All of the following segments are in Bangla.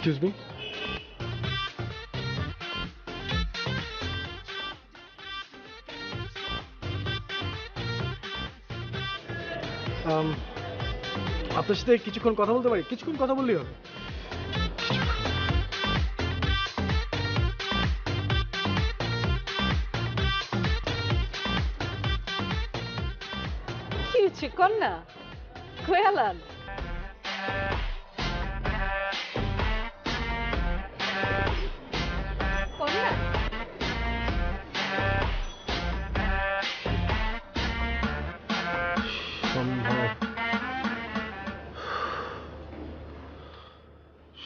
এক্সকিউজ মি, আপনার সাথে কিছুক্ষণ কথা বলতে পারি? কিছুক্ষণ কথা বললেই হবে। কি হচ্ছে কন্যা কয়ালান? কন্যা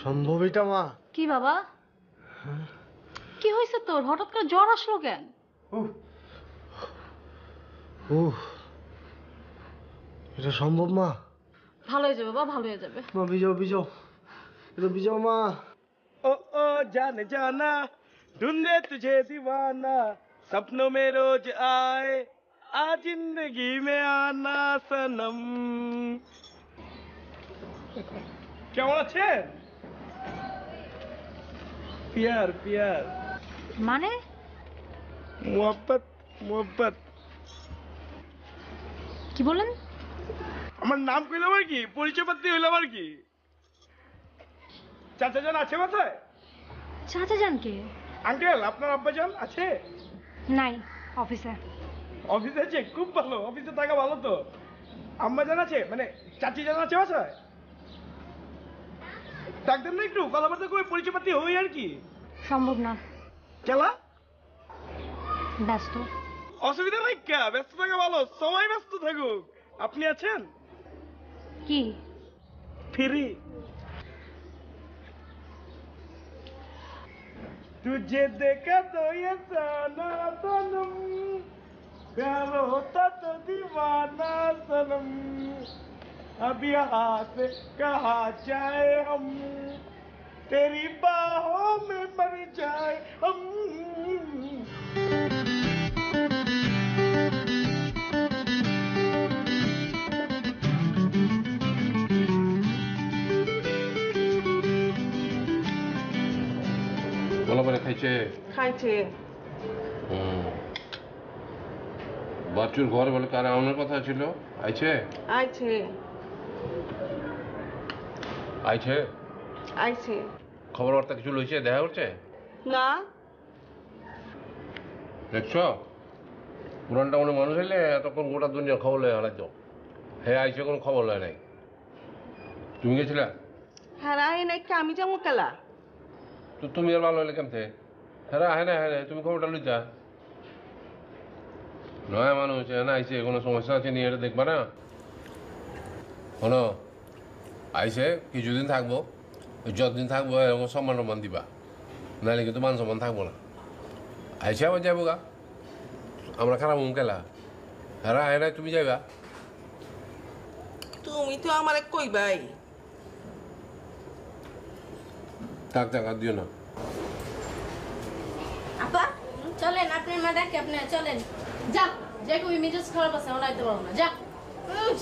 সম্ভব এটা মা? কি বাবা, কি হয়েছে তোর? হঠাৎ করে জ্বর আসলো কেন? এটা সম্ভব মা? ভালো হয়ে যাবে বাবা, ভালো হয়ে যাবে। মা ভিজাও ভিজাও, এটা ভিজাও মা। ओ ओ जाने जाना ढूंढे तुझे दीवाना सपनों में रोज आए आ जिंदगी में आना सनम। কেমন আছেন? प्यार प्यार মানে मोहब्बत मोहब्बत। কি বলেন? আমার নাম কইলাম আর কি, পরিচয় পত্র হইলাম আর কি। চাচা জান আছে মাথায়? চাচা যান কে? আঙ্কেল আপনার আব্বা জান আছে? নাই, অফিসে। অফিসে আছে? খুব ভালো, অফিসে থাকা ভালো তো। আম্মা জান আছে, মানে চাচি জান আছে বাসায়? ডাকতেন না একটু, কথাবার্তা করে পরিচয় পাতি হই আর কি। সম্ভব না। খেলা ব্যস্ত। অসুবিধা নাই, কে ব্যস্ত থাকা ভালো, সবাই ব্যস্ত থাকুক। আপনি আছেন? কি ফ্রি। तुझे देखा तो ये जाना सनम, प्यार होता तो दीवाना सनम, अब यहाँ से कहा जाए हम, तेरी बाहों में मर जाए हम। বলা বলে খাইছে? খাইছে। বাচ্চুর ঘর বলে কার আউনের কথা ছিল? আইছে? আইছে আইছে আইছে। খবর বার্তা কিছু লইছে? দেখা করছে না। দেখছ, পুরানটা মনে মানুষ হইলে এতক্ষণ গোটা দুনিয়া খবর লয়ে হারাইতো। হে আইছে, কোনো খবর লয় নাই। তুমি গেছিলা? হ্যাঁ আই নাই, আমি যাবো কেলা? তো তুমি আর ভালো হইলে কেমতে? হ্যাঁ হ্যাঁ না হ্যাঁ, তুমি খবরটা লইতা। নয় মানুষ না আইছে, কোনো সমস্যা আছে নিয়ে এটা দেখবা না? শোনো, আইছে কিছুদিন থাকবো, যতদিন থাকবো এরকম সম্মান টম্মান দিবা, নাহলে কিন্তু মান সম্মান থাকবো না। আইসে আবার যাবো গা, আমরা খারাপ মুখ খেলা। হ্যাঁ হ্যাঁ তুমি যাইবা? তুমি তো আমার কইবাই। থাক থাক, আর দিও না। আপা চলেন, আপনি মা ডাকে, আপনি চলেন। যা, যে কবি মিজাজ খারাপ আছে ওনাইতে পারবো না। যা,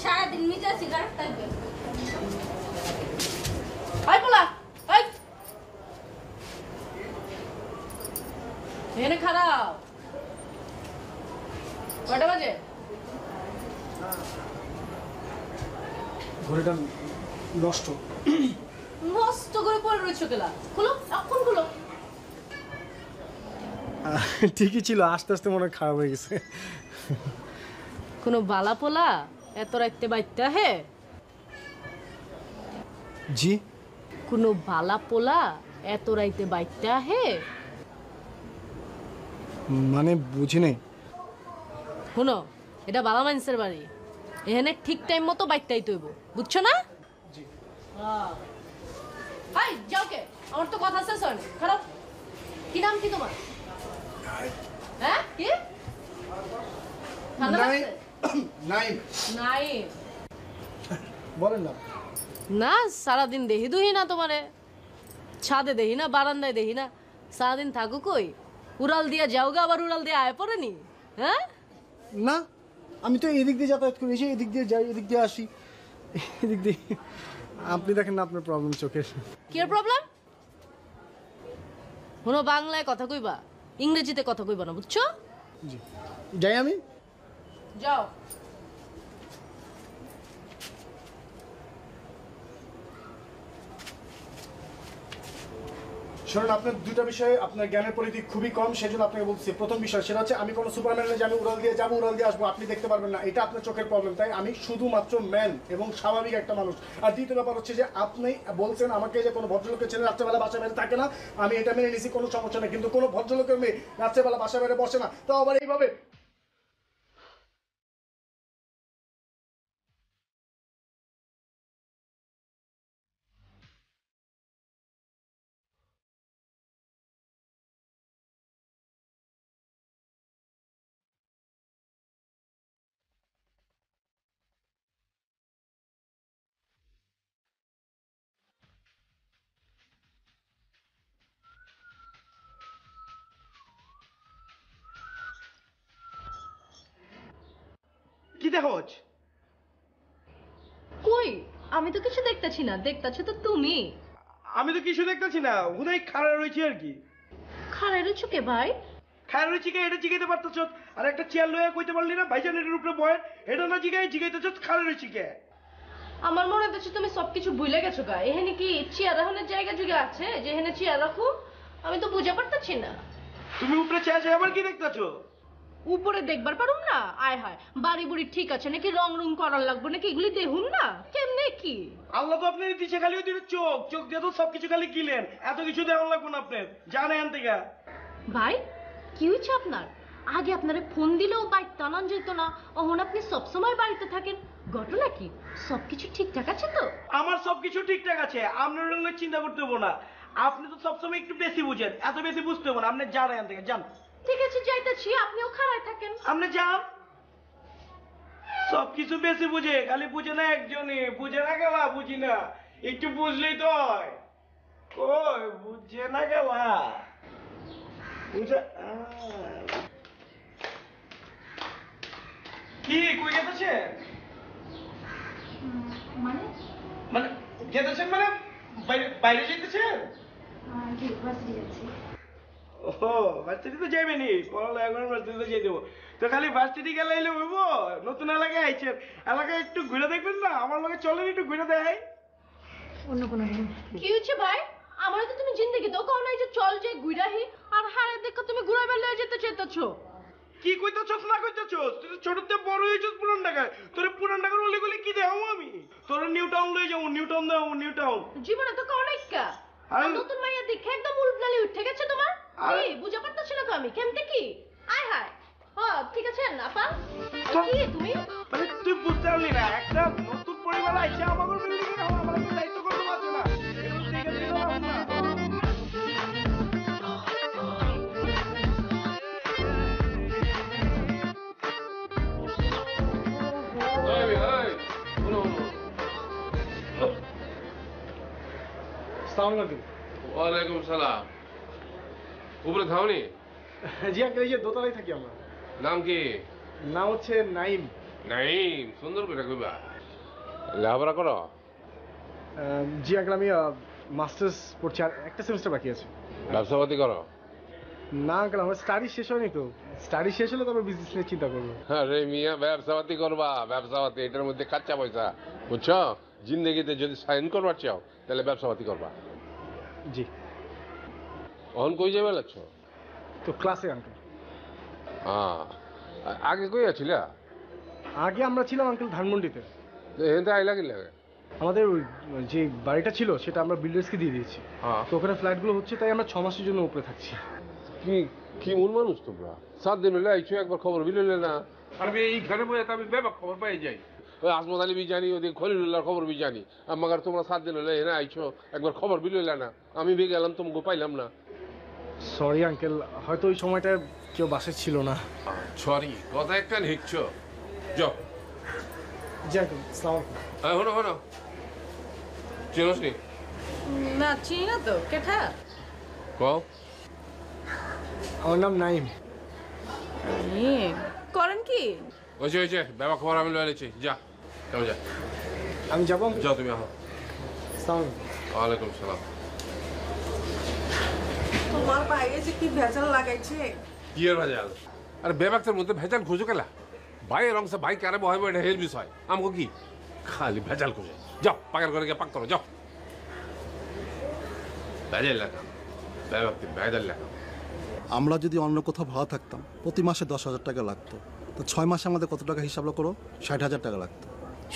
সারাদিন মিজাজই খারাপ থাকবে। আই পোলা, আই এনে খারাপ। কটা বাজে? ঘড়িটা নষ্ট। নষ্ট করে পড়ে রয়েছো কেলা? খুলো, এখন খুলো। ঠিকই ছিল, আস্তে আস্তে মনে হয় খারাপ হয়ে গেছে। কোনো বালা পোলা এত রাইতে বাইতে হে? জি? কোনো বালা পোলা এত রাইতে বাইতে হে? মানে বুঝি নাই। শুনো, এটা বালা মানুষের বাড়ি, এখানে ঠিক টাইম মতো বাইকটাই তৈব, বুঝছো না? জি। হাই যাও কে, আমার তো কথা শেষ হয়নি। খারাপ, কি নাম কি তোমার? হ্যাঁ কি? নাই নাই বলেন না। না, সারাদিন দেহি দুহি না তোমারে, ছাদে দেহি না, বারান্দায় দেহি না, সারাদিন থাকো কই? উড়াল দিয়া যাওগা, আবার উড়াল দিয়ে আয় পড়েনি? হ্যাঁ না, আমি তো এদিক দিয়ে যাতায়াত করি, এদিক দিয়ে যাই, এদিক দিয়ে আসি, এদিক দিয়ে। আপনি দেখেন না আপনার প্রবলেম চোখের। কি প্রবলেম? শোনো, বাংলায় কথা কইবা, ইংরেজিতে কথা কইবা না, বুঝছো? জি, যাই আমি। যাও। শুনুন, আপনার দুটো বিষয়ে আপনার জ্ঞানের পরিধি খুবই কম, সেজন্য আপনাকে বলছি। প্রথম বিষয় সেটা হচ্ছে আমি কোনো সুপারম্যান যে আমি উড়াল দিয়ে যাবো, উড়াল দিয়ে আসবো, আপনি দেখতে পারবেন না, এটা আপনার চোখের প্রবলেম। তাই আমি শুধুমাত্র ম্যান এবং স্বাভাবিক একটা মানুষ। আর দ্বিতীয় ব্যাপার হচ্ছে যে আপনি বলছেন আমাকে যে কোনো ভদ্রলোকের ছেলে রাত্রেবেলা বাসা বাইরে থাকে না, আমি এটা মেনে নিছি, কোনো সমস্যা নেই। কিন্তু কোনো ভদ্রলোকের মেয়ে রাত্রেবেলা বাসা বাইরে বসে না, তো আবার এইভাবে। কি দেখোছ? কই, আমি তো কিছু দেখতেছি না, দেখতেছো তো তুমি। আমি তো কিছু দেখতেছি না, হুদাই খাড়া রয়েছি আর কি। খারাই রয়েছো কে ভাই? খাড়া রয়েছি কে এটা জিগাইতে পারতেছ? আর একটা চেয়ার লয়ে কইতে পারলি না ভাইজান এটার উপরে বয়েন, এটা না জিগাইতেছ খাড়া রয়েছি কে? আমার মনে হচ্ছে তুমি সবকিছু ভুলে গেছো গা। এখানে কি চেয়ার রাখানোর জায়গা জুগে আছে যে এখানে চেয়ার রাখো? আমি তো বুঝে পারতেছি না। তুমি উপরে চেয়ে আবার কি দেখতেছ? উপরে দেখবার পারুম না? আয় হায়, বাড়ি বুড়ি ঠিক আছে নাকি, রং রং করার লাগবে নাকি, এগুলি দেখুন না কেমনে কি। আল্লাহ তো আপনার দিচ্ছে খালি ওই দুটো চোখ, চোখ দিয়ে তো সবকিছু খালি কিলেন, এত কিছু দেওয়া লাগবে না আপনার, জানেন থেকে। ভাই কি হয়েছে আপনার? আগে আপনারে ফোন দিলেও বাইক টানান যেত না, এখন আপনি সবসময় বাড়িতে থাকেন, ঘটনা কি? সবকিছু ঠিকঠাক আছে তো? আমার সবকিছু ঠিকঠাক আছে, আপনার জন্য চিন্তা করতে হবো না। আপনি তো সবসময় একটু বেশি বুঝেন, এত বেশি বুঝতে হবো না, আপনি জানেন থেকে যান। ঠিক আছে যাইতেছি, আপনিও খাড়ায় থাকেন। আপনি যান। সবকিছু বেশি বুঝে, খালি বুঝে না একজনই, বুঝে না গেলা বুঝি না, একটু বুঝলেই তো হয়। কই বুঝে না গেলা বুঝে। কি কই গেছেন? মানে মানে যেতেছেন মানে বাইরে বাইরে যেতেছেন? ও ভার্সিটি তো যাইবেনি, পড়ালেখা করে ভার্সিটিতে যাই দেবো। তো খালি ভার্সিটি গেলে এলে হইব? নতুন এলাকায় আইছেন, এলাকায় একটু ঘুরে দেখবেন না? আমার লগে চলেন একটু ঘুরে দেখাই। অন্য কোনো কি হচ্ছে ভাই? আমার তো তুমি জিন্দগি তো কও নাই যে চল যে ঘুরাহি, আর হারে দেখো তুমি ঘুরাই বেলে যেতে চাইতেছো। কি কইতেছস না কইতেছস? তুই তো ছোটতে বড় হইছস পুরান ঢাকায়, তোর পুরান ঢাকার ওলি গলি কি দেখাবো আমি? তোর নিউ টাউন লই যাবো, নিউ টাউন দেখাবো, নিউ টাউন। জীবনে তো কও নাই কা। আর নতুন মাইয়া দেখে একদম উল্টালি উঠে গেছে তোমার। কি বুঝা পারতাছ না তো আমি কেমতে কি? আয় হায়। হ্যাঁ ঠিক আছে আপা, কি তুমি? মানে তুই বুঝতে পারলি না, একটা নতুন পরিবার আইছে আমাদের বিল্ডিং এ, আমার একটা দায়িত্ব করতে পারছে না। এরকম ঠিক আছে না। আসসালামু আলাইকুম। ওয়ালাইকুম সালাম। উপরে থাওনি? জি আঙ্কেল, এই যে দোতলায় থাকি আমরা। নাম কি? নাম হচ্ছে নাইম। নাইম, সুন্দর করে কইবা। লেখাপড়া করো? জি আঙ্কেল, আমি মাস্টার্স পড়ছি, আর একটা সেমিস্টার বাকি আছে। ব্যবসাপাতি করো? না আঙ্কেল, আমার স্টাডি শেষ হয়নি তো, স্টাডি শেষ হলে তবে বিজনেস নিয়ে চিন্তা করবো। আরে মিয়া, ব্যবসাপাতি করবা, ব্যবসাপাতি এটার মধ্যে কাঁচা পয়সা, বুঝছো? জিন্দগিতে যদি সাইন করবার চাও তাহলে ব্যবসাপাতি করবা। জি। অহন কই যাবে লাগছ? তো ক্লাসে আঙ্কেল। আগে কই আছিলা? আগে আমরা ছিলাম আঙ্কেল ধানমন্ডিতে। এখানে আইলা কি লাগে? আমাদের ওই যে বাড়িটা ছিল সেটা আমরা বিল্ডার্সকে দিয়ে দিয়েছি, তো ওখানে ফ্ল্যাটগুলো হচ্ছে, তাই আমরা 6 মাসের জন্য উপরে থাকছি। কি কি মন মানুষ তোমরা? 7 দিন হলে আইছো, একবার খবর বিললে না? আর এইখানে বসে আমি ব্যাপক খবর পাই যাই। ওই আসমত আলী বি জানি, ওদিকে খলিলুল্লাহর খবর বি জানি, আমাকে তোমরা 7 দিন হলে এখানে আইছো, একবার খবর বিললে না? আমি বে গেলাম, তোমাকে পাইলাম না। সরি আঙ্কেল, হয়তো ওই সময়টা কেউ বাসে ছিল না। সরি কথা একটা লিখছ। যাও। জি আঙ্কেল, আসসালামু আলাইকুম। হনো হনো, চিনোস নি? না চিনি না তো, কেঠা? কও। আমার নাম নাইম। করেন কি? হয়েছে, বাবা খবর আমি লয়ে নিচ্ছি, যা কেমন যা। আমি যাবো? যাও তুমি, আহ। আসসালামু আলাইকুম। ওয়ালাইকুম সালাম। তোমার বাইরে যে কি ভেজাল লাগাইছে। কি এর ভেজাল? আরে বেবাক্তের মধ্যে ভেজাল খুঁজো কেলা? ভাইয়ের অংশে ভাই কারে বহাইব এটা হের বিষয়, আমাকে কি খালি ভেজাল খুঁজে? যাও পাকের ঘরে গিয়ে পাক করো, যাও। ভেজাল লেখা, বেবাক্তের ভেজাল লেখা। আমরা যদি অন্য কোথাও ভাড়া থাকতাম প্রতি মাসে 10,000 টাকা লাগতো, তো 6 মাসে আমাদের কত টাকা হিসাব করো? 60,000 টাকা লাগতো।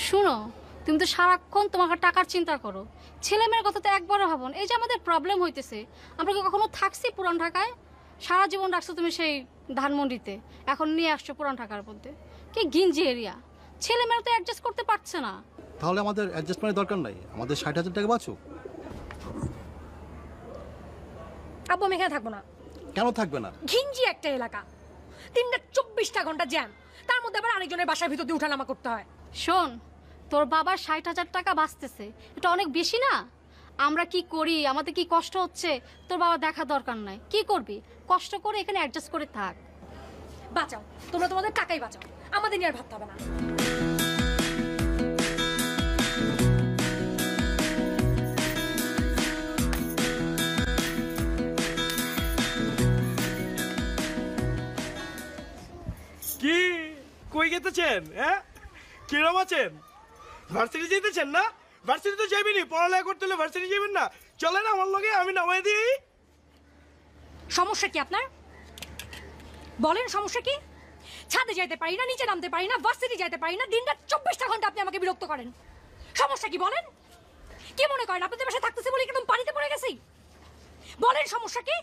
শুনো, তুমি তো সারাক্ষণ তোমাকে টাকার চিন্তা করো, ছেলে মেয়ের কথা তো একবারও ভাবো না। এই যে আমাদের প্রবলেম হইতেছে, আমরা কি কখনো থাকছি পুরান ঢাকায়? সারা জীবন রাখছো তুমি সেই ধানমন্ডিতে, এখন নিয়ে আসছো পুরান ঢাকার মধ্যে। কি গিঞ্জি এরিয়া, ছেলে মেয়েরা তো অ্যাডজাস্ট করতে পারছে না। তাহলে আমাদের অ্যাডজাস্টমেন্টের দরকার নাই, আমাদের 60,000 টাকা বাঁচুক। আব্বু আমি এখানে থাকবো না। কেন থাকবে না? ঘিঞ্জি একটা এলাকা, 3-24টা ঘন্টা জ্যাম, তার মধ্যে আবার আরেকজনের বাসার ভিতর দিয়ে উঠানামা করতে হয়। শোন, তোর বাবার 60,000 টাকা বাঁচতেছে, এটা অনেক বেশি না? আমরা কি করি, আমাদের কি কষ্ট হচ্ছে, তোর বাবা দেখা দরকার নাই। কি করবি, কষ্ট করে এখানে অ্যাডজাস্ট করে থাক। বাঁচাও, তোমরা তোমাদের টাকাই বাঁচাও, আমাদের নিয়ে আর ভাবতে হবে না। কি কই গেতেছেন? হ্যাঁ, কিরম আছেন? ভার্সিটি যেতেছেন না? ভার্সিটি তো যাইবেনি, পড়ালেখা করতে হলে ভার্সিটি যাবেন না? চলেন আমার লগে, আমি নামাই দিই। সমস্যা কি আপনার বলেন? সমস্যা কি? ছাদে যাইতে পারি না, নিচে নামতে পারি না, ভার্সিটি যাইতে পারি না, দিনরাত 24টা ঘন্টা আপনি আমাকে বিরক্ত করেন। সমস্যা কি বলেন? কি মনে করেন আপনাদের বাসায় থাকতেছে বলে একদম পানিতে পড়ে গেছি? বলেন সমস্যা কি?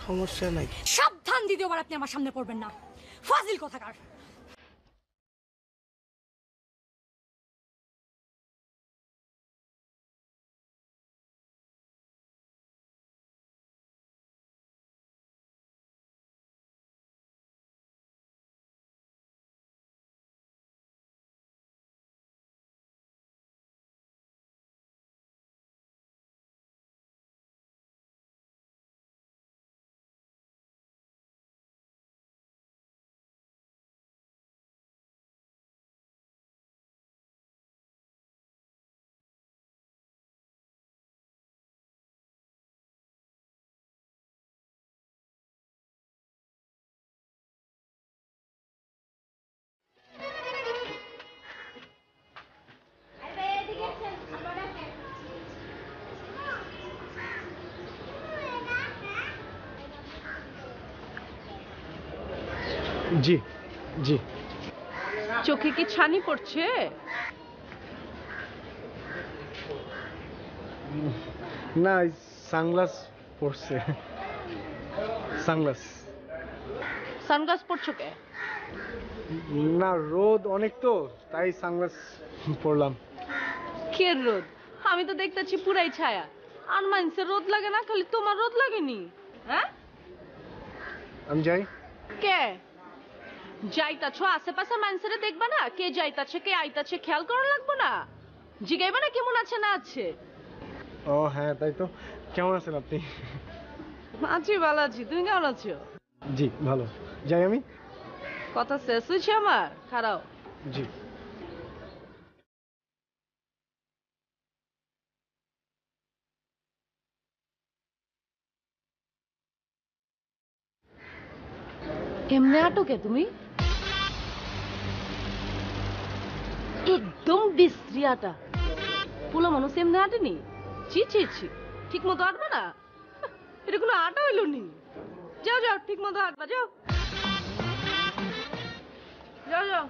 সমস্যা নাই। সাবধান, দ্বিতীয়বার আপনি আমার সামনে পড়বেন না, ফাজিল কোথাকার। জি জি। চোখে কি ছানি পড়ছে? না, সানগ্লাস পড়ছে। সানগ্লাস সানগ্লাস পড়ছো কে? না, রোদ অনেক তো তাই সানগ্লাস পরলাম। কে রোদ? আমি তো দেখতেছি পুরাই ছায়া। আর মানুষের রোদ লাগে না, খালি তোমার রোদ লাগেনি? হ্যাঁ, আমি যাই। কে যাইতাছ? আশেপাশে মানুষেরা দেখবা না কে যাইতাছে কে আইতাছে, খেয়াল করা লাগবো না? জিগাইবা না কেমন আছে না আছে? ও হ্যাঁ, তাই তো। কেমন আছেন আপনি? আছি, ভালো আছি। তুমি কেমন আছো? জি ভালো। যাই আমি? কথা শেষ হয়েছে আমার, খারাপ। জি। এমনি আটকে তুমি একদম বিশ্রী আটা। পুলো মানুষ এমনি আটেনি। ছি ছি ছি, ঠিক মতো আটবে না? এটা কোনো আটা হইল নি। যাও যাও, ঠিক মতো আটবা, যাও যাও যাও।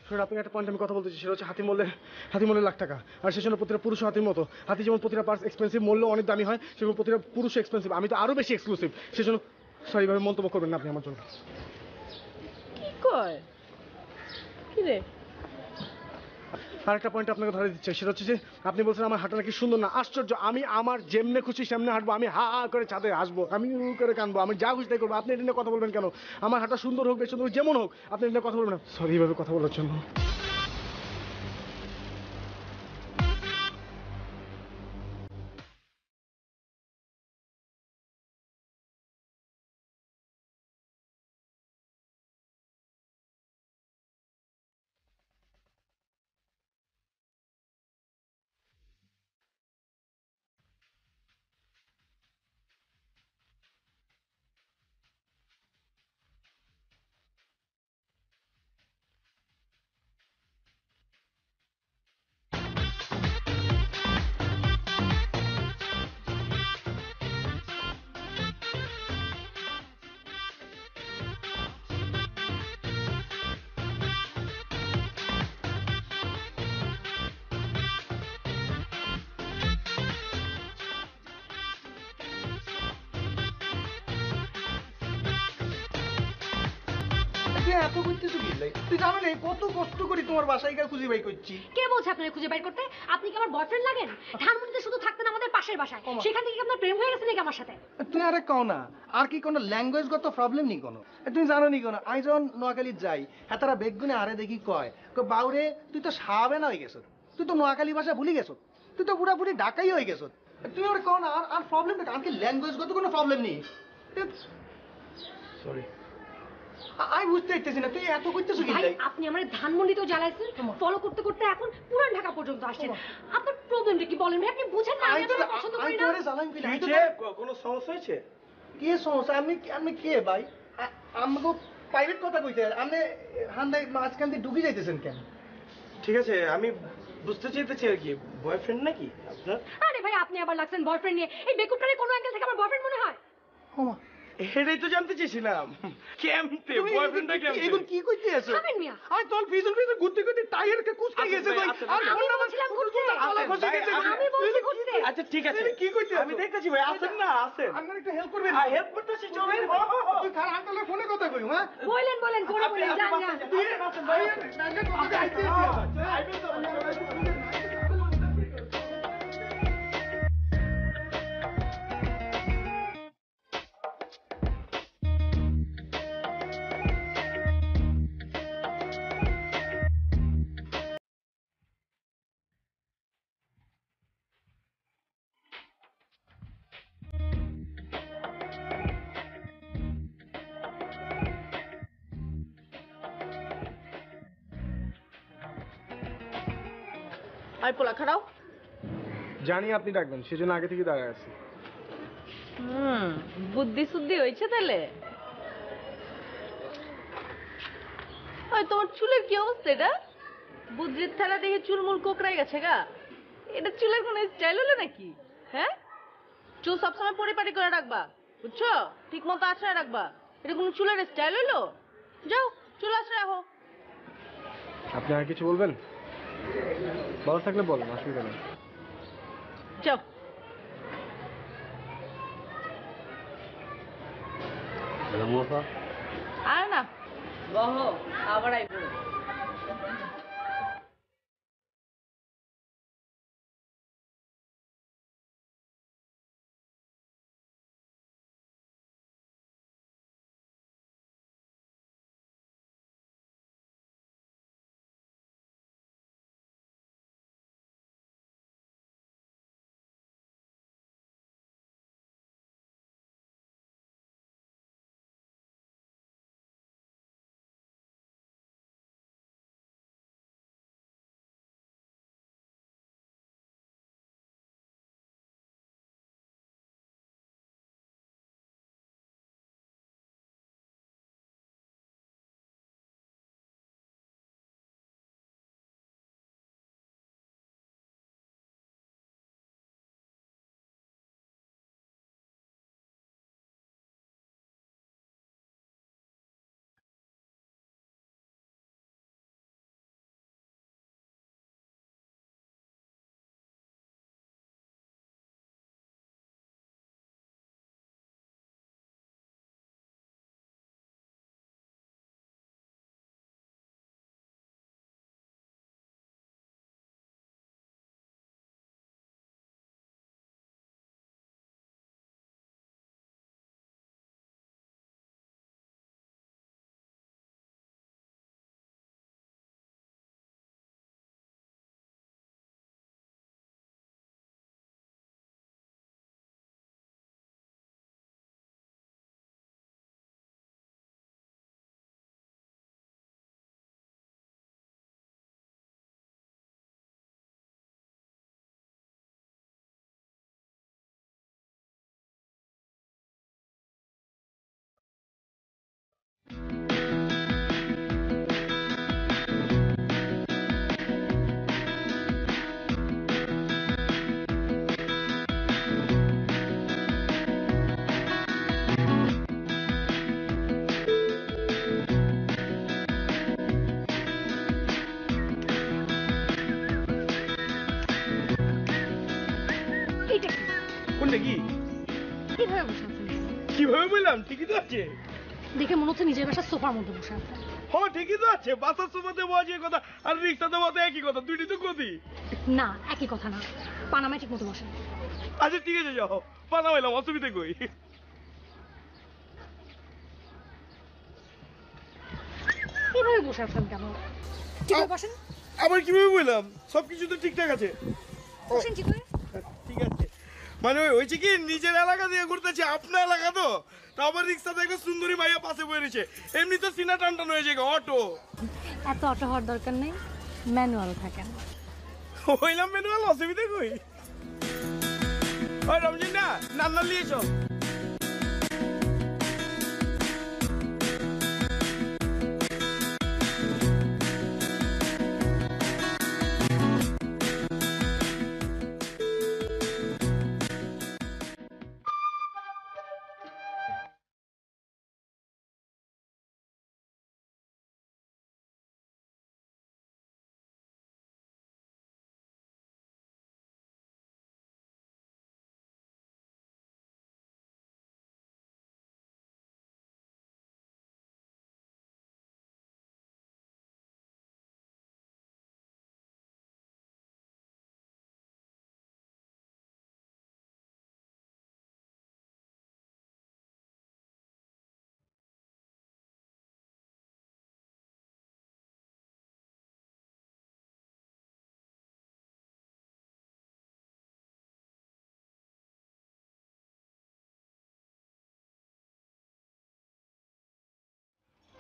শুনুন, আপনাকে একটা পয়েন্ট আমি কথা বলতেছি, সেটা হচ্ছে হাতিমূল্যের লাখ টাকা। আর সে জন্য প্রতিটা পুরুষ হাতির মতো। হাতি যেমন প্রতিটা পার্টস এক্সপেন্সিভ, মূল্য অনেক দামি হয়, সেরকম প্রতিটা পুরুষ এক্সপেন্সিভ। আমি তো আরো বেশি এক্সক্লুসিভ। সেজন্য সরি ভাবে মন্তব্য করবেন না আপনি আমার জন্য। কি কয় কি রে? আরেকটা পয়েন্ট আপনাকে ধরে দিচ্ছে, সেটা হচ্ছে যে আপনি বলছেন আমার হাঁটা নাকি সুন্দর না। আশ্চর্য, আমি আমার যেমনে খুশি সেমনে হাঁটবো। আমি হা হা করে ছাদে আসবো, আমি করে কানবো, আমি যা খুশি তাই করবো। আপনি এটা নিয়ে কথা বলবেন কেন? আমার হাঁটা সুন্দর হোক বেশ সুন্দর হোক, যেমন হোক, আপনি এটা নিয়ে কথা বলবেন না। সরি এইভাবে কথা বলার জন্য। এত করতেছো কি লাই? তুই জানো না কত কষ্ট করি তোমার বাসায় গিয়ে খুঁজে বাই করছি। কে বলছে আপনাকে খুঁজে বের করতে? আপনি কি আমার বয়ফ্রেন্ড লাগেন? ধানমন্ডিতে শুধু থাকতেন আমাদের পাশের বাসায়, সেখান থেকে কি আপনার প্রেম হয়ে গেছে নাকি আমার সাথে? তুই আরে কও না, আর কি কোনো ল্যাঙ্গুয়েজগত প্রবলেম নি কোনো? তুমি জানো নি কোনো, আই যখন নোয়াখালী যাই হ্যাঁ তারা বেগুনে আরে দেখি কয় বাউরে তুই তো সাবে না হয়ে গেছ, তুই তো নোয়াখালী ভাষা ভুলে গেছ, তুই তো পুরাপুরি ঢাকাই হয়ে গেছ। তুমি আর কও না আর প্রবলেমটা আর কি ল্যাঙ্গুয়েজগত কোনো প্রবলেম নেই। সরি আমি বুঝতে পারতেছি না তুই এত করতেছো কি? ভাই আপনি আমার ধানমন্ডিতেও জ্বালাইছেন, ফলো করতে করতে এখন পুরান ঢাকা পর্যন্ত আসছেন। আপনার প্রবলেমটা কি বলেন ভাই? আপনি বুঝেন না আমি আপনাকে পছন্দ করি না। কোনো সমস্যা হয়েছে? কি সমস্যা? আপনি কে ভাই? আমাকে প্রাইভেট কথা কইতে আপনি হান্দাই মাঝখান দিয়ে ঢুকে যাইতেছেন কেন? ঠিক আছে আমি বুঝতে চাইতেছি আর কি, বয়ফ্রেন্ড নাকি আপনার? আরে ভাই আপনি আবার লাগছেন বয়ফ্রেন্ড নিয়ে। এই বেকুবটারে কোনো অ্যাঙ্গেল থেকে আমার বয়ফ্রেন্ড মনে হয়? ওমা এটাই তো জানতে চেয়েছিলাম, কেমতে বয়ফ্রেন্ডটা কেমতে? এখন কি কইতে আছো? থামেন মিয়া। আমি তোর পিছন পিছন ঘুরতে ঘুরতে টায়ার কে কুচকে গেছে ভাই। আর আমি বলছিলাম ঘুরতে। আমি বলছি ঘুরতে। আচ্ছা ঠিক আছে কি কইতে আমি দেখতেছি ভাই, আসেন না আসেন। আপনারা একটু হেল্প করবেন? হেল্প করতেছি চলেন। তুই খার আঙ্কেলে ফোনে কথা কইও হ্যাঁ? বলেন বলেন করে বলেন যান যান। ভাই টাকা কথা আইতে আইবে তো। আর পোলা খারাও। জানি আপনি ডাকবেন, সেজন্য আগে থেকে দাঁড়ায় আছি। বুদ্ধি শুদ্ধি হয়েছে তাহলে? ওই তোমার চুলের কি অবস্থা? এটা বুদ্ধির থালা দেখে চুলমুল কোকড়াই গেছে গা। এটা চুলের কোনো স্টাইল হলো নাকি? হ্যাঁ, চুল সবসময় পরিপাটি করে রাখবা, বুঝছো? ঠিক মতো আছড়ায় রাখবা। এটা কোনো চুলের স্টাইল হলো? যাও চুল আছড়ে রাখো। আপনি আর কিছু বলবেন? ভালো থাকলে বলেন, অসুবিধা নেই। যাও। আর না বহো, আবার আইবো। কোনটা কি? কিভাবে বসে আছেন? কিভাবে বললাম? ঠিকই তো আছে। দেখে মনে হচ্ছে নিজের বাসার সোফার মধ্যে বসে আছেন। হ হ্যাঁ ঠিকই তো আছে, বাসার সুবাদে বাজে কথা আর রিক্সাতে বাজে একই কথা, দুইটি তো গতি। না একই কথা না, পানামায় ঠিক মতো বসেন। আচ্ছা ঠিক আছে যাও, পানা হইলাম, অসুবিধা কই। এভাবে বসে আছেন কেন? ঠিকভাবে বসেন। আবার কিভাবে বললাম? সবকিছু তো ঠিকঠাক আছে। বসেন ঠিক করে। ঠিক আছে, মানে হয়েছে কি নিজের এলাকা দিয়ে ঘুরতেছে, আপনার এলাকা তো, তারপর রিক্সাতে একটা সুন্দরী ভাইয়া পাশে বয়ে রয়েছে, এমনি তো সিনা টান টান হয়ে যায় অটো। এত অটো হওয়ার দরকার নেই, ম্যানুয়াল থাকেন। হইলাম ম্যানুয়াল, অসুবিধা কই? ওই রমজিন না, নান্না নিয়ে চল।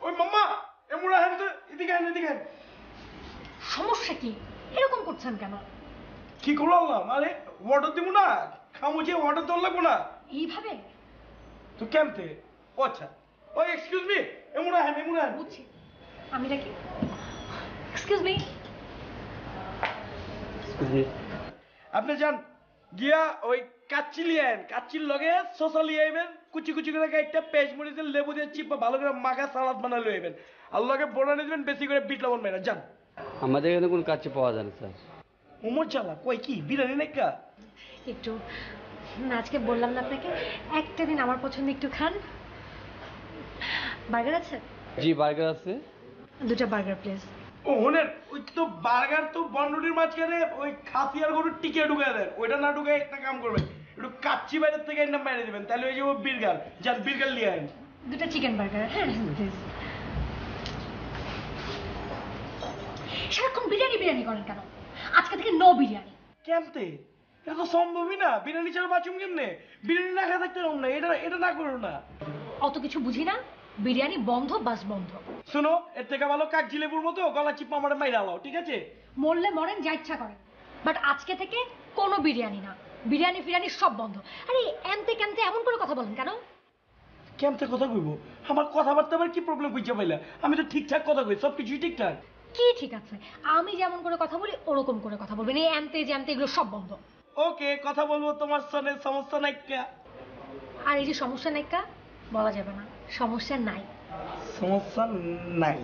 ওই মাম্মা এমুড়া হেন তো, এদিকে হেন, এদিকে হেন। সমস্যা কি? এরকম করছেন কেন? কি করলাম? আরে অর্ডার দিব না, খামুচে অর্ডার তোর লাগবো না এইভাবে তো কেমতে? ও আচ্ছা, ওই এক্সকিউজ মি, এমুড়া হেন, এমুড়া হেন। বুঝছি, আমি ডাকি। Excuse me. আপনি যান গিয়া ওই কাচ্চি লিয়েন, কাচ্চির লগে শসা লিয়ে আইবেন, কুচি কুচি করে একটা পেঁয়াজ মরিচ লেবু দিয়ে চিপা ভালো করে মাখা সালাদ বানাই লই আইবেন, আর লগে বড়া নিয়ে দিবেন বেশি করে বিট লবণ মেরা। যান। আমাদের এখানে কোনো কাচ্চি পাওয়া যায় না স্যার। উমর চালা কই কি বিরিয়ানি নাকি? একটু আজকে বললাম না আপনাকে, একটা দিন আমার পছন্দ একটু খান। বার্গার আছে? জি বার্গার আছে। দুটো বার্গার প্লিজ। ও হোনেন, ওই তো বার্গার তো বনরুটির মাঝখানে ওই খাসি আর গরুর টিকে ঢুকাই দেন, ওইটা না ঢুকাই একটা কাম করবেন, একটু কাচ্চি বাইরের থেকে একটা মেরে দেবেন, তাহলে ওই যে ও বিরগার, যান বিরগার লিয়ে আইন। দুটো চিকেন বার্গার। হ্যাঁ প্লিজ। সারাক্ষণ বিরিয়ানি বিরিয়ানি করেন কেন? আজকে থেকে নো বিরিয়ানি। কেমতে? এটা তো সম্ভবই না, বিরিয়ানি ছাড়া বাঁচুম কেমনে? বিরিয়ানি না খেয়ে থাকতে পারবো না, এটা এটা না করো না। অত কিছু বুঝি না, বিরিয়ানি বন্ধ, বাস বন্ধ। শোনো, এর থেকে ভালো কাকজি লেবুর মতো গলা চিপা আমার মাইরা লাও, ঠিক আছে? মরলে মরেন, যা ইচ্ছা করেন, বাট আজকে থেকে কোনো বিরিয়ানি না, বিরিয়ানি ফিরিয়ানি সব বন্ধ। আরে এমতে কেমতে এমন করে কথা বলেন কেন? কেমতে কথা কইব? আমার কথাবার্তা আবার কি প্রবলেম বুঝতে পাইলা? আমি তো ঠিকঠাক কথা কই, সব কিছুই ঠিকঠাক। কি ঠিক আছে? আমি যেমন করে কথা বলি ওরকম করে কথা বলবেন, এই এমতে জ্যামতে এগুলো সব বন্ধ। ওকে, কথা বলবো, তোমার সঙ্গে সমস্যা নাই। আর এই যে সমস্যা নাই কা বলা যাবে না, সমস্যা নাই। সমস্যা নাই।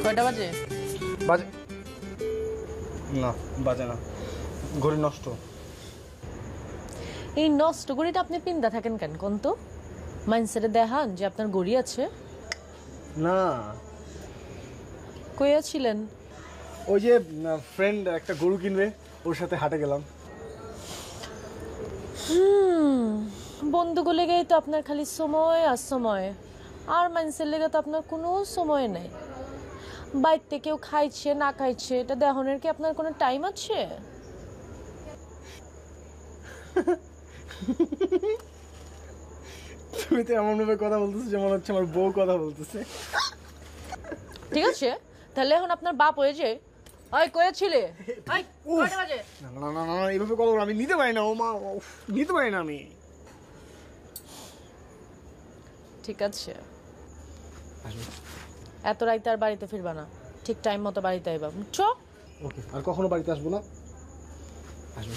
কয়টা বাজে? বাজে না, বাজে না, ঘড়ি নষ্ট। এই নষ্ট ঘড়িটা আপনি পিন্দা থাকেন কেন কোন তো? মাইন্ডসেটে দেখান যে আপনার ঘড়ি আছে? না, কইয়া ছিলেন? ওই যে ফ্রেন্ড একটা গরু কিনবে, ওর সাথে হাটে গেলাম। বন্ধুগুলো লেগেই তো আপনার খালি সময় আর সময়, আর মাইন্ডসেট লেগে তো আপনার কোনো সময় নেই। বাইতে কেউ খাইছে না খাইছে এটা দেহনের কি আপনার কোনো টাইম আছে? তুমি তো এমন ভাবে কথা বলতেছো যেমন হচ্ছে আমার বউ কথা বলতেছে। ঠিক আছে, তাহলে এখন আপনার বাপ হয়ে যে ওই কয়েছিলে না না না না, এইভাবে কথা বলো, আমি নিতে পারি না। ও মা, নিতে পারি না আমি। ঠিক আছে, এত রাইতে আর বাড়িতে ফিরবা না। ঠিক টাইম মতো বাড়িতে আইবা বুঝছো? ওকে, আর কখনো বাড়িতে আসবো না, আসবো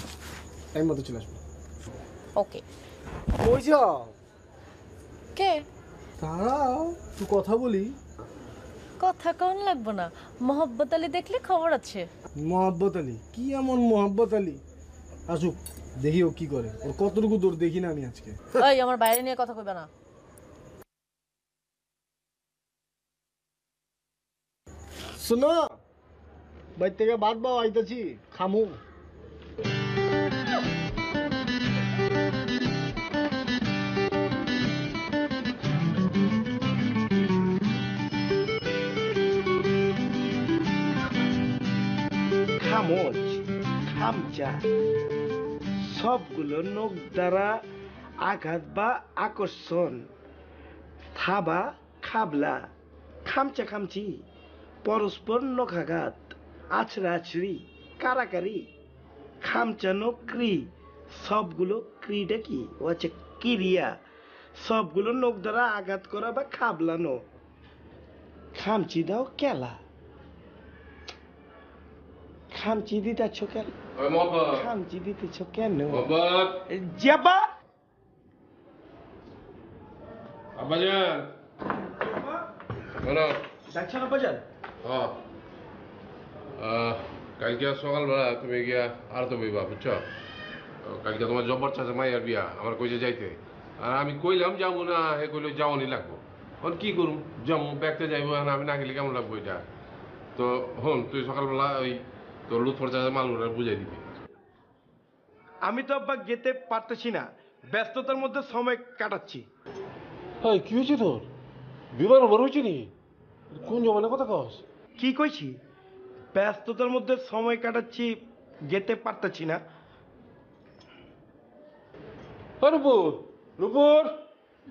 টাইম মতো চলে আসবো। ওকে। কই যাও? কে? দাঁড়াও একটু কথা বলি। কথা কন লাগবো না, মোহাব্বত আলী দেখলে খবর আছে। মোহাব্বত আলী? কি এমন মোহাব্বত আলী? আসুক দেখি ও কি করে, ওর কতটুকু দূর দেখি না আমি আজকে। এই আমার বাইরে নিয়ে কথা কইবা না। শোনো, বাইর থেকে বাদ বাও, আইতাছি খামু। খামোচ, খামচা সবগুলো নখ দ্বারা আঘাত বা আকর্ষণ। থাবা, খাবলা, খামচা খামচি, পরস্পর নখাঘাত, আছড়া আছড়ি, কারাকারি, খামচানো ক্রি, সবগুলো ক্রিটা কি ও আছে ক্রিয়া, সবগুলো নখ দ্বারা আঘাত করা বা খাবলানো। খামচি দাও কেলা, খামচি দিতেছ কেন? খামচি দিতেছ কেন? যাবা আব্বাজান, বলো। ডাকছেন আব্বাজান? হ্যাঁ, কালকে সকালবেলা তুমি গিয়া আর তো বইবা বুঝছো? কালকে তোমার জব্বর চাচা মাইয়ার বিয়া, আমার কইছে যাইতে। আর আমি কইলাম যাবো না, হে কইলো যাওয়ানি লাগবো। এখন কি করুম, যাবো ব্যাগতে যাইবো, আমি না গেলে কেমন লাগবো এটা? তো হন তুই সকালবেলা ওই তোর লুৎফর চাচা মালুরা বুঝাই দিবি। আমি তো আব্বা যেতে পারতেছি না, ব্যস্ততার মধ্যে সময় কাটাচ্ছি। হ্যাঁ, কি হয়েছে তোর? বিমান বড় হয়েছে নি? কোন জমানের কথা কস? কি কইছি? ব্যস্ততার মধ্যে সময় কাটাচ্ছি, যেতে পারতেছি না। রূপুর, রূপুর,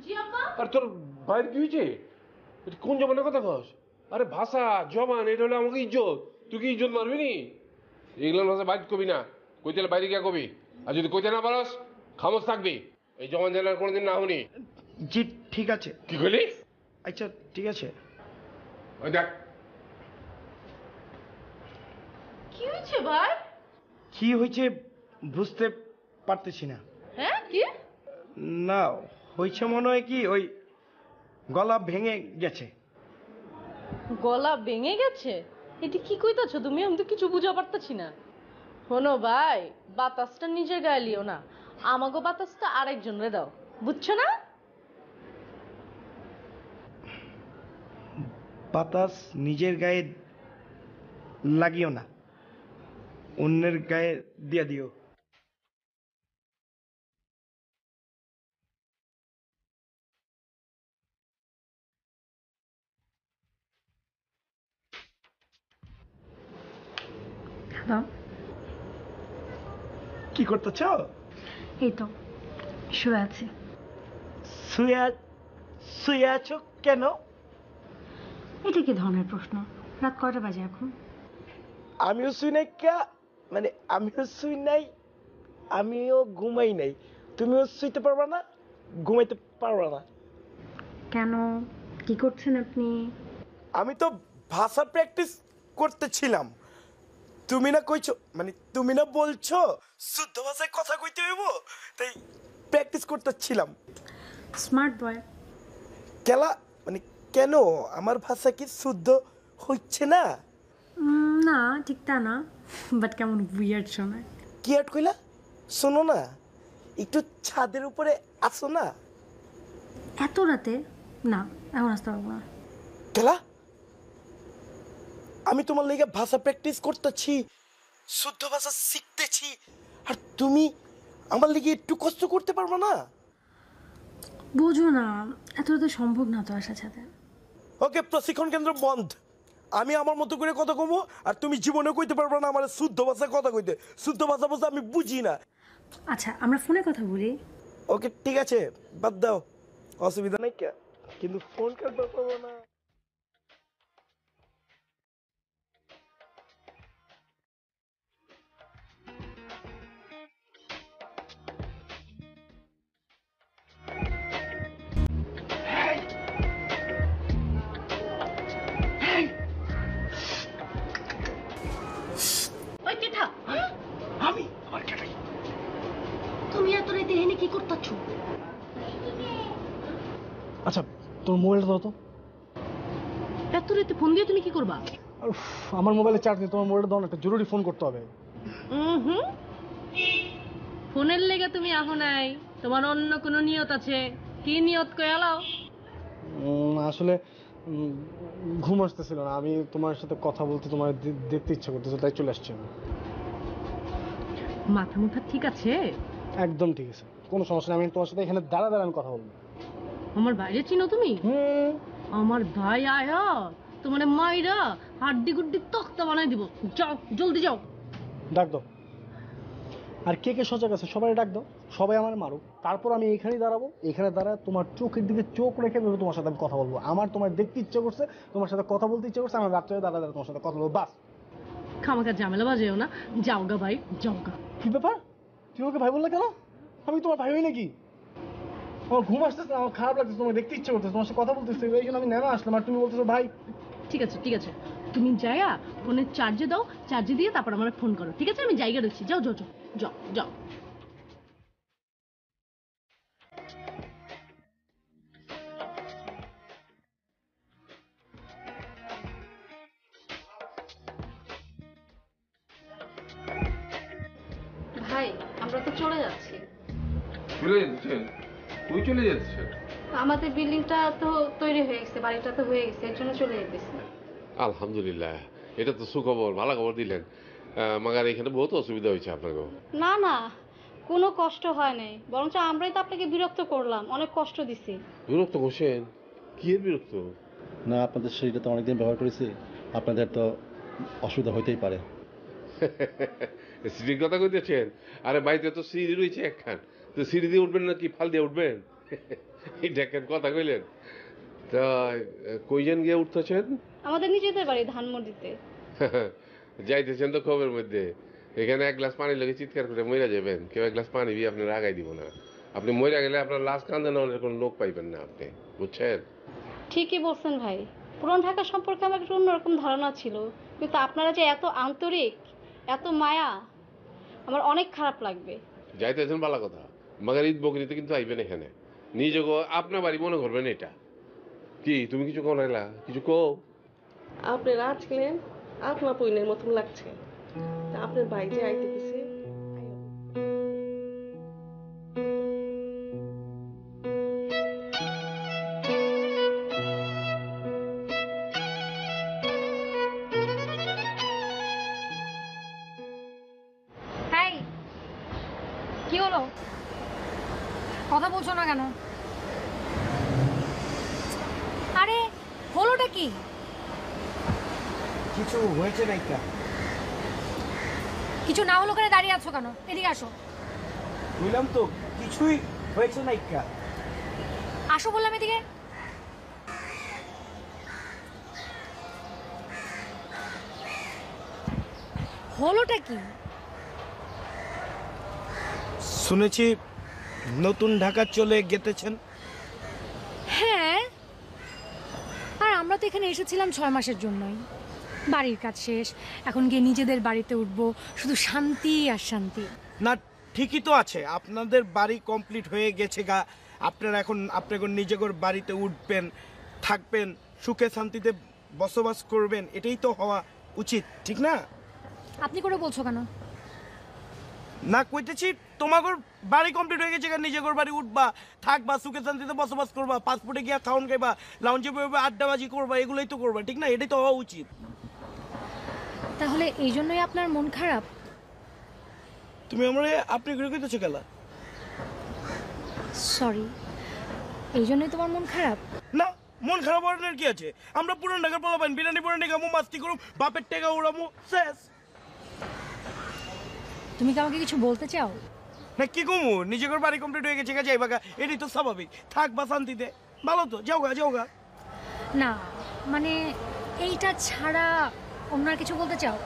জি আব্বা। আর তোর বাইরে কি হয়েছে? কোন জমানের কথা কস? আরে ভাষা জমান, এটা হলো আমাকে ইজ্জত। তুই কি ইজ্জত মারবি নি? এগুলো ভাষা বাইর কবি না, কইতে বাইরে গিয়া কবি। আর যদি কইতে না পারস খামোশ থাকবি। এই জমান জেলার কোনোদিন না শুনি। জি ঠিক আছে। কি কইলি? আচ্ছা ঠিক আছে। ওই দেখ কি হয়েছে ভাই? কি হয়েছে বুঝতে পারতেছি না। হ্যাঁ কি? না, হয়েছে মনে হয় কি ওই গলা ভেঙে গেছে। গলা ভেঙে গেছে? এটি কি কইতাছো তুমি? আমি তো কিছু বুঝা পারতাছি না। শোনো ভাই, বাতাসটা নিজের গায়ে লিও না, আমাগো বাতাসটা আরেকজনরে দাও, বুঝছো না? বাতাস নিজের গায়ে লাগিও না, অন্যের গায়ে দিয়া দিও। হ্যালো, কি করতেছ? এই তো শুয়ে আছি। শুয়ে শুয়ে আছো কেন? এটা কি ধরনের প্রশ্ন? রাত কয়টা বাজে এখন? আমিও শুই নাই মানে আমিও শুই নাই, আমিও ঘুমাই নাই। তুমিও শুইতে পারবা না, ঘুমাইতে পারবা না। কেন, কি করছেন আপনি? আমি তো ভাষা প্র্যাকটিস করতেছিলাম। তুমি না কইছো, মানে তুমি না বলছো শুদ্ধ ভাষায় কথা কইতে হইব, তাই প্র্যাকটিস করতেছিলাম। Smart boy. কেলা মানে কেন আমার ভাষা কি শুদ্ধ হচ্ছে না? না ঠিক তা না, বাট কেমন উইয়ার্ড শোনায়। কি আট কইলা? শোনো না, একটু ছাদের উপরে আসো না। এত রাতে? না, এখন আসতে পারবো না। কেলা, আমি তোমার লেগে ভাষা প্র্যাকটিস করতেছি, শুদ্ধ ভাষা শিখতেছি, আর তুমি আমার লেগে একটু কষ্ট করতে পারবে না? বোঝো না, এত রাতে সম্ভব না তো আসার সাথে। ওকে, প্রশিক্ষণ কেন্দ্র বন্ধ। আমি আমার মতো করে কথা কমো, আর তুমি জীবনে কইতে পারবে না আমার শুদ্ধ ভাষায় কথা কইতে। শুদ্ধ ভাষা বলতে আমি বুঝি না। আচ্ছা, আমরা ফোনে কথা বলি। ওকে ঠিক আছে, বাদ দাও, অসুবিধা নাই কে, কিন্তু ফোন কাটতে পারবো না। কি করতেছ? আচ্ছা তোর মোবাইলটা দাও তো। এত রাতে ফোন দিয়ে তুমি কি করবা? আমার মোবাইলে চার্জ নেই, তোমার মোবাইলটা দাও না, একটা জরুরি ফোন করতে হবে। ফোনের লেগে তুমি আহো নাই, তোমার অন্য কোনো নিয়ত আছে। কি নিয়ত কই আলাও? আসলে ঘুম আসতেছিল না, আমি তোমার সাথে কথা বলতে, তোমার দেখতে ইচ্ছা করতেছে, তাই চলে আসছি আমি। মাথা মুথা ঠিক আছে? একদম ঠিক আছে, কোনো সমস্যা নেই। আমি তোমার সাথে এখানে দাঁড়া আমি কথা বলবো। আমার বাইরে চিনো তুমি? আমার ভাই আয়া তোমার মাইরা হাড্ডি গুড্ডি তক্তা বানাই দিব। যাও জলদি যাও। ডাক দাও। আর কে কে সজাগ আছে সবাই ডাক দাও, সবাই আমার মারুক, তারপর আমি এখানেই দাঁড়াবো। এখানে দাঁড়ায় তোমার চোখের দিকে চোখ রেখে তোমার সাথে আমি কথা বলবো। আমার তোমার দেখতে ইচ্ছে করছে, তোমার সাথে কথা বলতে ইচ্ছে করছে, আমার রাত্রে দাঁড়া তোমার সাথে কথা বলবো, বাস। খামাখা ঝামেলা বাজেও না, যাওগা ভাই যাওগা। কি ব্যাপার, তুমি আমাকে ভাই বললে কেন? আমি তোমার ভাই হই নাকি? আমার ঘুম আসতেছে, আমার খারাপ লাগছে, তোমার দেখতে ইচ্ছে করতেছে, তোমার সাথে কথা বলতেছে, এই জন্য আমি নেমে আসলাম, আর তুমি বলতেছো ভাই। ঠিক আছে ঠিক আছে, তুমি যাইয়া ফোনের চার্জে দাও, চার্জে দিয়ে তারপর আমার ফোন করো, ঠিক আছে? আমি জায়গা রয়েছি, যাও যাও যাও যাও যাও। ভাই আমরা তো চলে যাচ্ছি। চলে যাচ্ছেন? তুই চলে যাচ্ছেন? আমাদের বিল্ডিংটা তো তৈরি হয়ে গেছে, বাড়িটা তো হয়ে গেছে, এর জন্য চলে যেতেছি। আলহামদুলিল্লাহ, এটা তো সুখবর, ভালো খবর দিলেন। মাগার এখানে বহুত অসুবিধা হয়েছে আপনাকে। না না, কোনো কষ্ট হয় নাই, বরঞ্চ আমরাই তো আপনাকে বিরক্ত করলাম, অনেক কষ্ট দিছি। বিরক্ত করছেন? কি এর বিরক্ত? না, আপনাদের শরীরটা তো অনেকদিন ব্যবহার করেছি, আপনাদের তো অসুবিধা হইতেই পারে। সিঁড়ির কথা কইতেছেন? আরে বাড়িতে তো সিঁড়ি রয়েছে একখান, তো সিঁড়ি দিয়ে উঠবেন না কি ফাল দিয়ে উঠবেন? এটা একখান কথা কইলেন। তা কইজন গিয়ে উঠতেছেন? আমাদের নিজেদের বাড়ি ধানমন্ডিতে। যাইতেছেন তো খবরের মধ্যে, এখানে এক গ্লাস পানি লেগে চিৎকার করে মরে যাবেন, কেউ এক গ্লাস পানি দিয়ে আপনার আগাই দিব না। আপনি মরে গেলে আপনার লাশ কান্দে না, কোনো লোক পাইবেন না আপনি, বুঝছেন? ঠিকই বলছেন ভাই, পুরান ঢাকা সম্পর্কে আমার একটু অন্যরকম ধারণা ছিল, কিন্তু আপনারা যে এত আন্তরিক, এত মায়া, আমার অনেক খারাপ লাগবে। যাইতেছেন ভালো কথা, মাগার ঈদ বকরিতে কিন্তু আইবেন এখানে, নিজেকে আপনার বাড়ি মনে করবেন। এটা কি তুমি কিছু কো নাইলা? কিছু কো। আপনার আজকেলেন আপনার পইনের মতন লাগছে, আপনার ভাই যে আইতেছে। কি হলো, কথা বলছো না কেন? আরে হলোটা কি? কিছু হয়েছে নাইকা? কিছু না হলো করে দাঁড়িয়ে আছো কেন? এদিকে আসো। বুঝলাম তো, কিছুই হয়েছে নাইকা। আসো বললাম এদিকে। হলোটা কি? শুনেছি নতুন ঢাকা চলে গেতেছেন। হ্যাঁ, আর আমরা তো এখানে এসেছিলাম 6 মাসের জন্যই। বাড়ির কাজ শেষ, এখন গিয়ে নিজেদের বাড়িতে উঠবো, শুধু শান্তি আর শান্তি। না ঠিকই তো আছে, আপনাদের বাড়ি কমপ্লিট হয়ে গেছে গা, আপনারা এখন নিজেদের বাড়িতে উঠবেন, থাকবেন, সুখে শান্তিতে বসবাস করবেন, এটাই তো হওয়া উচিত, ঠিক না? আপনি করে বলছো কেন? না কইতেছি তোমাগর বাড়ি কমপ্লিট হয়ে গেছে, নিজের বাড়ি উঠবা, থাকবা, সুখে শান্তিতে বসবাস করবা, পাসপোর্টে গিয়া খাওয়ান খাইবা, লাউঞ্জে বইবা, আড্ডাবাজি করবা, এগুলোই তো করবা, ঠিক না? এটাই তো হওয়া উচিত। তাহলে এই জন্যই আপনার মন খারাপ? তুমি আমরা আপনি করে কইতেছো কেলা? সরি, এই জন্যই তোমার মন খারাপ? না, মন খারাপ হওয়ার কি আছে? আমরা পুরান ঢাকার পোলাপান, বিরিয়ানি পুরানি খামো, মাস্তি করুম, বাপের টেকা উড়ামো, শেষ। তুমি কি আমাকে কিছু বলতে চাও? না কি কমু, নিজের বাড়ি কমপ্লিট হয়ে গেছে, যাইবা গা, এটাই তো স্বাভাবিক, থাকবা শান্তিতে, ভালো তো, যাও গা। না মানে এইটা ছাড়া অন্য আর কিছু বলতে চাও?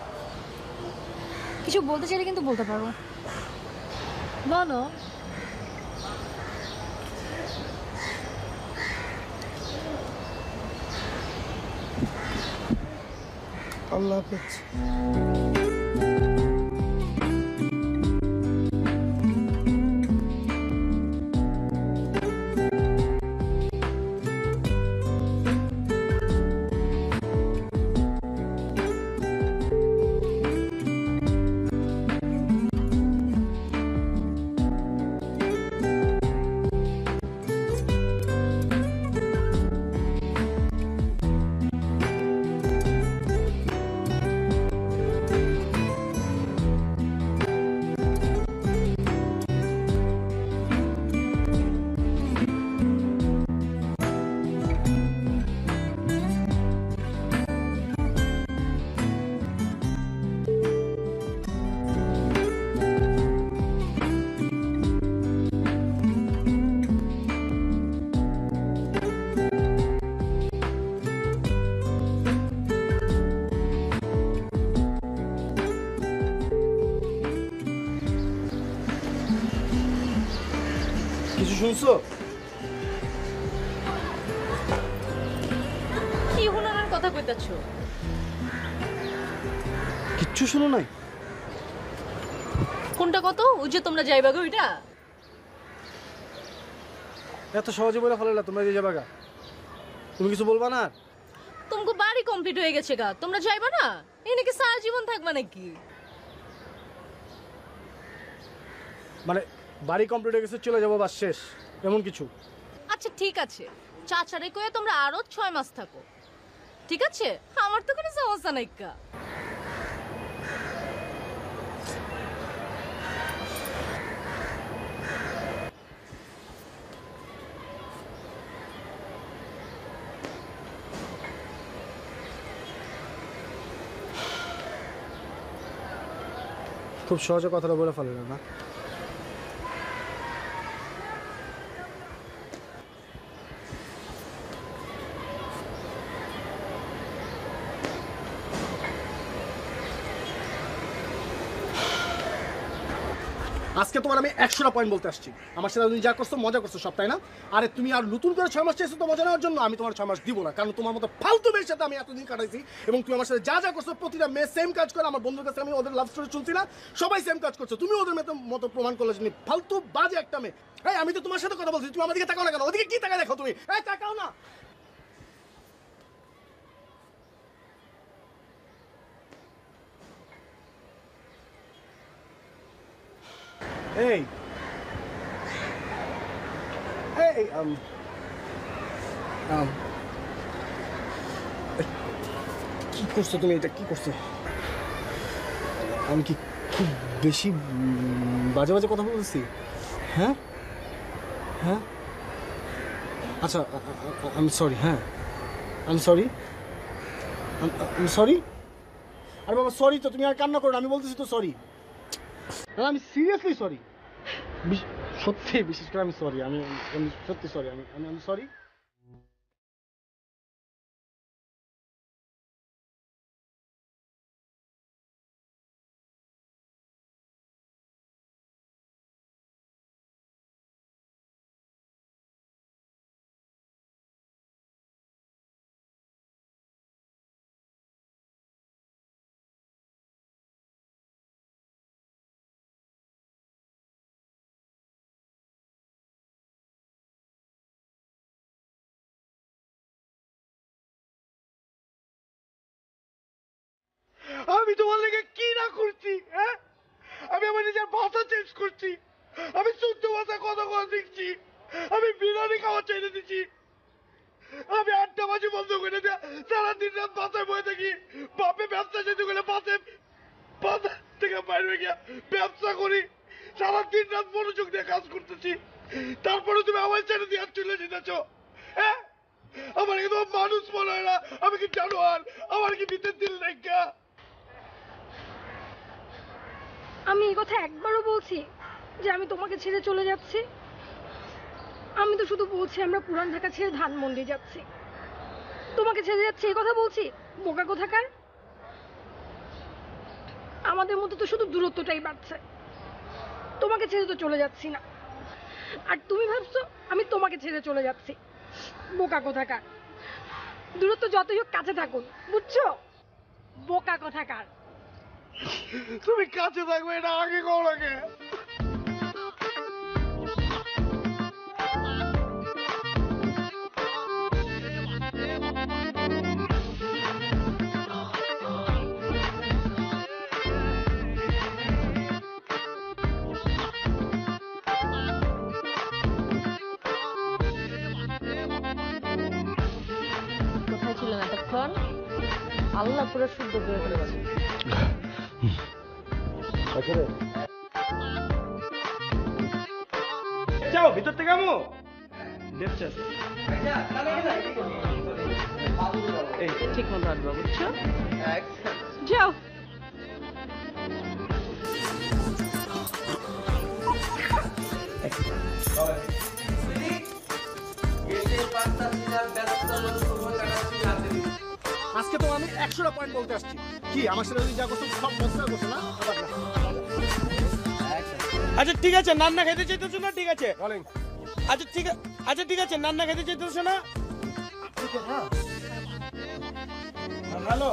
কিছু বলতে চাইলে কিন্তু বলতে পারো, বলো। আল্লাহ হাফেজ। কিছু শুনছো? কি হুনার কথা কইতাছ? কিচ্ছু শুনো নাই? কোনটা কত? ওই যে তোমরা যাইবা গো ওইটা? এত সহজে বলে ফেলালা তোমরা যে যাবা গা? তুমি কিছু বলবা না? তোমাকে বাড়ি কমপ্লিট হয়ে গেছে গা, তোমরা যাইবা না? এই নাকি সারা জীবন থাকবা নাকি? মানে বাড়ি কমপ্লিট হয়ে গেছে চলে যাবো বাস শেষ এমন কিছু? আচ্ছা ঠিক আছে, চাচারে কয়ে তোমরা আরো 6 মাস থাকো, ঠিক আছে? আমার তো কোনো সমস্যা নাই কা। খুব সহজে কথাটা বলে ফেললে না? আজকে তোমার আমি 100টা পয়েন্ট বলতে আসছি। আমার সাথে তুমি যা করছো মজা করছো সব, তাই না? আরে তুমি আর নতুন করে 6 মাস চাইছো তো মজা নেওয়ার জন্য। আমি তোমার 6 মাস দিব না, কারণ তোমার মতো ফালতু মেয়ের সাথে আমি এতদিন কাটাইছি এবং তুমি আমার সাথে যা যা করছো প্রতিটা মেয়ে সেম কাজ করে। আমার বন্ধুর কাছে আমি ওদের লাভ স্টোরি শুনছি না, সবাই সেম কাজ করছো। তুমি ওদের মতো প্রমাণ করলে তুমি ফালতু বাজে একটা মেয়ে। এই আমি তো তোমার সাথে কথা বলছি, তুমি আমার দিকে তাকাও না কেন? ওদিকে কি তাকায় দেখো তুমি? এই তাকাও না। এই Hey, কি করছো তুমি? এটা কি করছো? আমি কি খুব বেশি বাজে বাজে কথা বলছি? হ্যাঁ হ্যাঁ আচ্ছা, আমি সরি। হ্যাঁ আমি সরি, আমি সরি। আরে বাবা সরি তো, তুমি আর কান্না করো না, আমি বলতেছি তো সরি। আমি সিরিয়াসলি সরি, সত্যি বিশেষ করে আমি সরি। আমি সত্যি সরি, আমি সরি। আমি তোমার লেগে কি না করছি? হ্যাঁ, আমি আমার নিজের ভাষা চেঞ্জ করছি, আমি শুদ্ধ ভাষা কথা শিখছি, আমি বিরিয়ানি খাওয়া ছেড়ে দিচ্ছি, আমি আড্ডাবাজি বন্ধ করে দেয়া সারাদিন রাত বাসায় বয়ে থাকি। বাপে ব্যবসা যেতে গেলে বাসা থেকে বাইরে গিয়া ব্যবসা করি, সারাদিন রাত মনোযোগ দিয়ে কাজ করতেছি। তারপরে তুমি আমার ছেড়ে দিয়ে চলে যেতেছ। হ্যাঁ, আমার কি তোমার মানুষ মনে হয় না? আমি কি জানোয়ার? আমার কি ভিতর দিল নাই? আমি এই কথা একবারও বলছি যে আমি তোমাকে ছেড়ে চলে যাচ্ছি? আমি তো শুধু বলছি আমরা পুরান ঢাকা ছেড়ে ধানমন্ডি যাচ্ছি। তোমাকে ছেড়ে যাচ্ছি এই কথা বলছি? বোকা কোথাকার। আমাদের মধ্যে তো শুধু দূরত্বটাই বাড়ছে, তোমাকে ছেড়ে তো চলে যাচ্ছি না। আর তুমি ভাবছো আমি তোমাকে ছেড়ে চলে যাচ্ছি? বোকা কোথাকার। দূরত্ব যতই হোক কাছে থাকুন, বুঝছো? বোকা কোথাকার। তুমি কাছে থাকবে এটা আগে কও লাগে। কোথায় ছিলেন এতক্ষণ? আল্লাহ পুরো শুদ্ধ করে ফেলেছে। যাও ভিতর থেকে আমো দেখছে এই ঠিক মতো আসবা, বুঝছো? যাও। আজকে তো আমি 100টা পয়েন্ট বলতে আসছি। কি আমার সাথে যা করছো সব মজা করছো না? আচ্ছা ঠিক আছে, রান্না খেতে চাইতেছো না? ঠিক আছে, বলেন। আচ্ছা ঠিক আছে, নান্না খেতে চাইতেছো না? হ্যালো